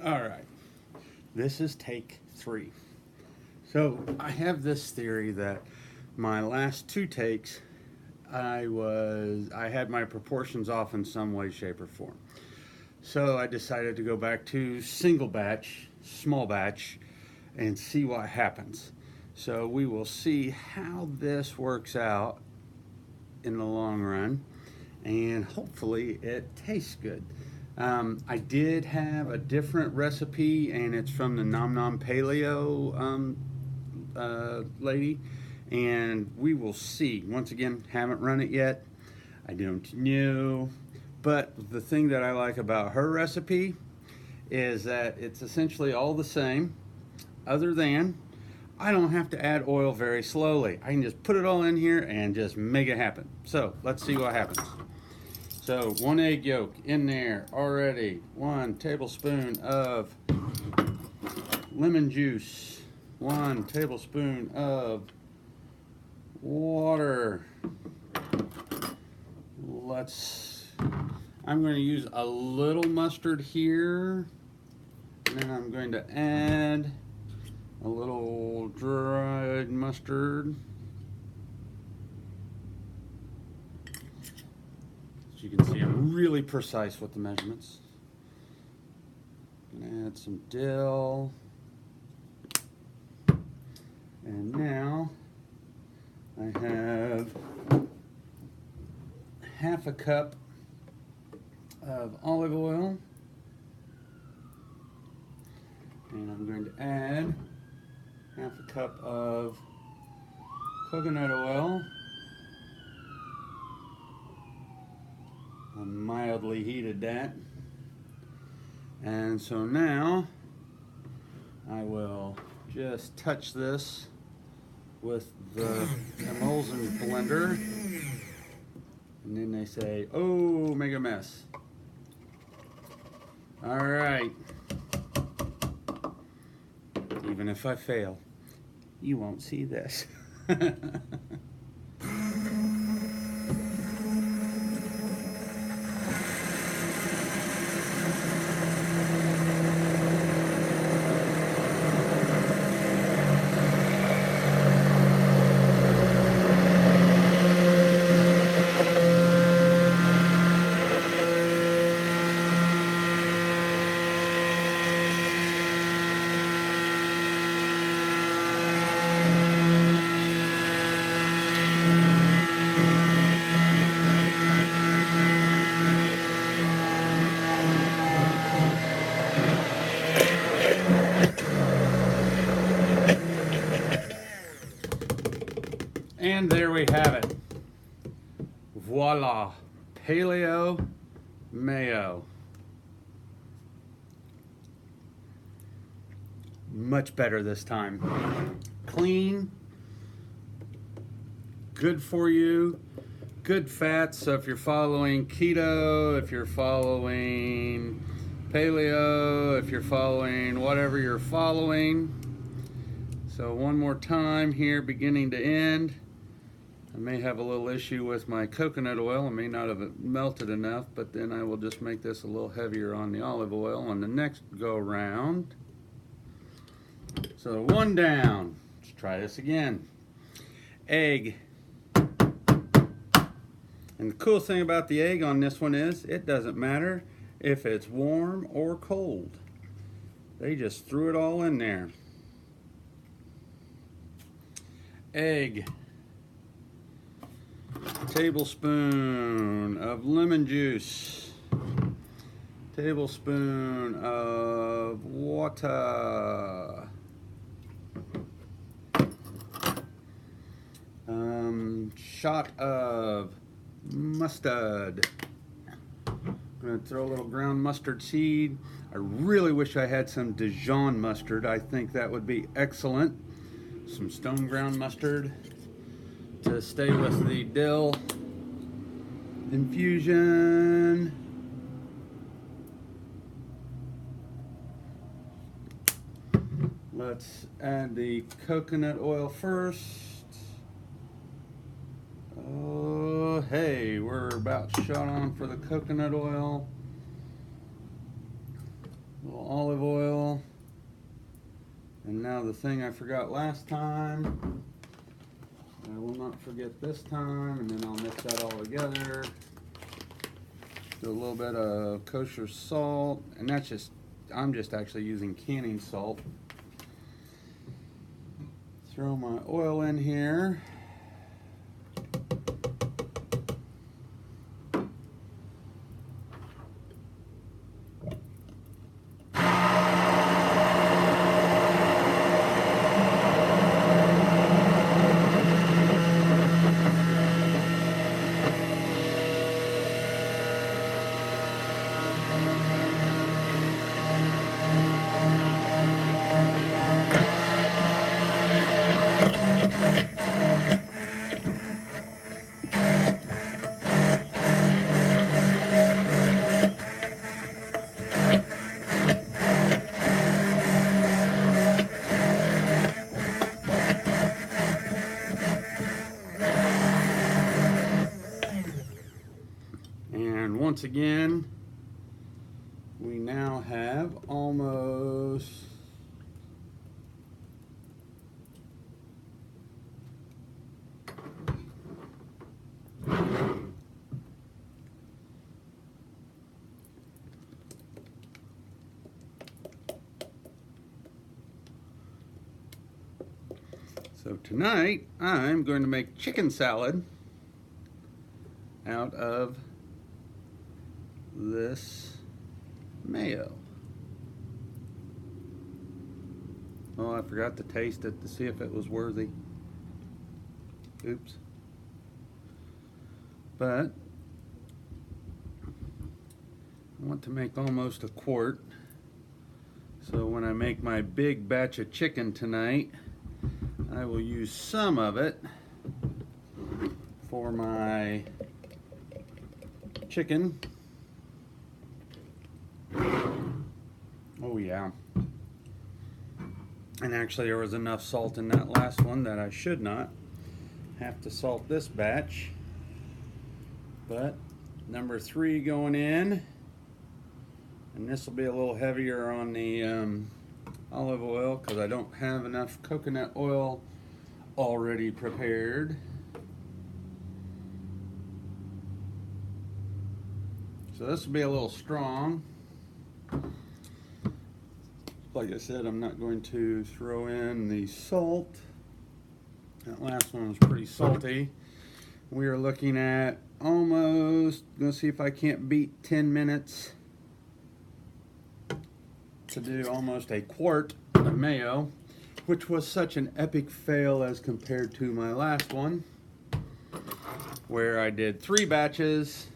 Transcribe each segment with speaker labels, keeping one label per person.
Speaker 1: All right, this is take 3. So I have this theory that my last 2 takes, I had my proportions off in some way, shape, or form. So I decided to go back to single batch, small batch, and see what happens. So we will see how this works out in the long run, and hopefully it tastes good. I did have a different recipe, and it's from the Nom Nom Paleo lady, and we will see. Once again, haven't run it yet. I don't know. But the thing that I like about her recipe is that it's essentially all the same, other than I don't have to add oil very slowly. I can just put it all in here and just make it happen. So let's see what happens. So 1 egg yolk in there already. 1 tablespoon of lemon juice. 1 tablespoon of water. I'm going to use a little mustard here. And then I'm going to add a little dried mustard. As you can see, I'm really precise with the measurements. I'm gonna add some dill. And now I have half a cup of olive oil. And I'm going to add half a cup of coconut oil. I mildly heated that. And so now I will just touch this with the emulsion blender. And then they say, oh, make a mess. All right. Even if I fail, you won't see this. And there we have it. Voila. Paleo mayo. Much better this time. Clean. Good for you. Good fats. So if you're following keto, if you're following paleo, if you're following whatever you're following. So one more time here, beginning to end. I may have a little issue with my coconut oil. I may not have it melted enough, but then I will just make this a little heavier on the olive oil on the next go round. So 1 down. Let's try this again. Egg. And the cool thing about the egg on this one is it doesn't matter if it's warm or cold. They just threw it all in there. Egg. Tablespoon of lemon juice. Tablespoon of water. Shot of mustard. I'm going to throw a little ground mustard seed. I really wish I had some Dijon mustard. I think that would be excellent. Some stone ground mustard to stay with the dill infusion. Let's add the coconut oil first. Oh, hey, we're about shot on for the coconut oil. A little olive oil. And now the thing I forgot last time, I will not forget this time, and then I'll mix that all together. Do a little bit of kosher salt, and that's just, I'm just actually using canning salt. Throw my oil in here. And once again, we now have almost so tonight I'm going to make chicken salad out of this mayo. Oh, I forgot to taste it to see if it was worthy. Oops. But I want to make almost a quart. So when I make my big batch of chicken tonight, I will use some of it for my chicken. Oh yeah. And actually there was enough salt in that last one that I should not have to salt this batch. But number 3 going in, and this will be a little heavier on the olive oil because I don't have enough coconut oil already prepared. So this will be a little strong. Like I said, I'm not going to throw in the salt. That last one was pretty salty. We are looking at almost, gonna see if I can't beat 10 minutes to do almost a quart of mayo, which was such an epic fail as compared to my last one, where I did 3 batches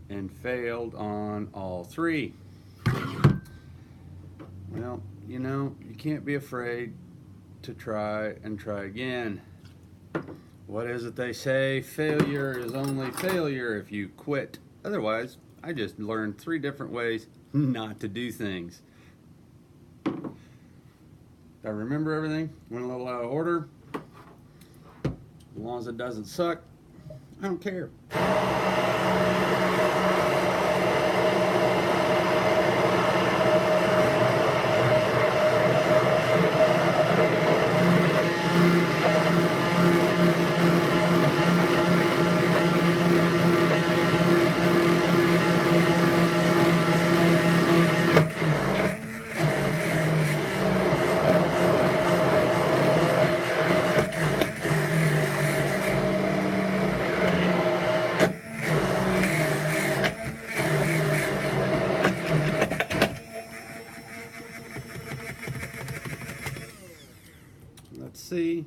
Speaker 1: and failed on all 3. Well, you know, you can't be afraid to try and try again. What is it they say? Failure is only failure if you quit. Otherwise, I just learned 3 different ways not to do things. I remember everything, went a little out of order. As long as it doesn't suck, I don't care. Let's see.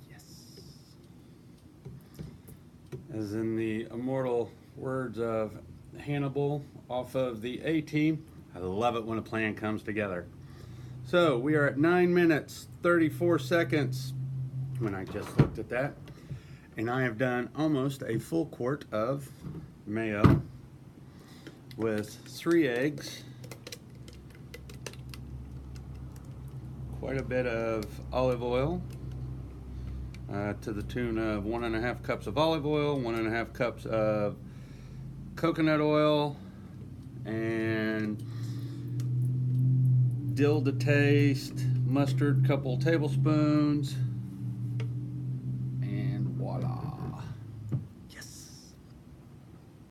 Speaker 1: Yes. As in the immortal words of Hannibal off of the A-Team, I love it when a plan comes together. So we are at 9 minutes, 34 seconds when I just looked at that. And I have done almost a full quart of mayo with 3 eggs, quite a bit of olive oil, to the tune of 1.5 cups of olive oil, 1.5 cups of coconut oil and dill to taste, mustard couple tablespoons,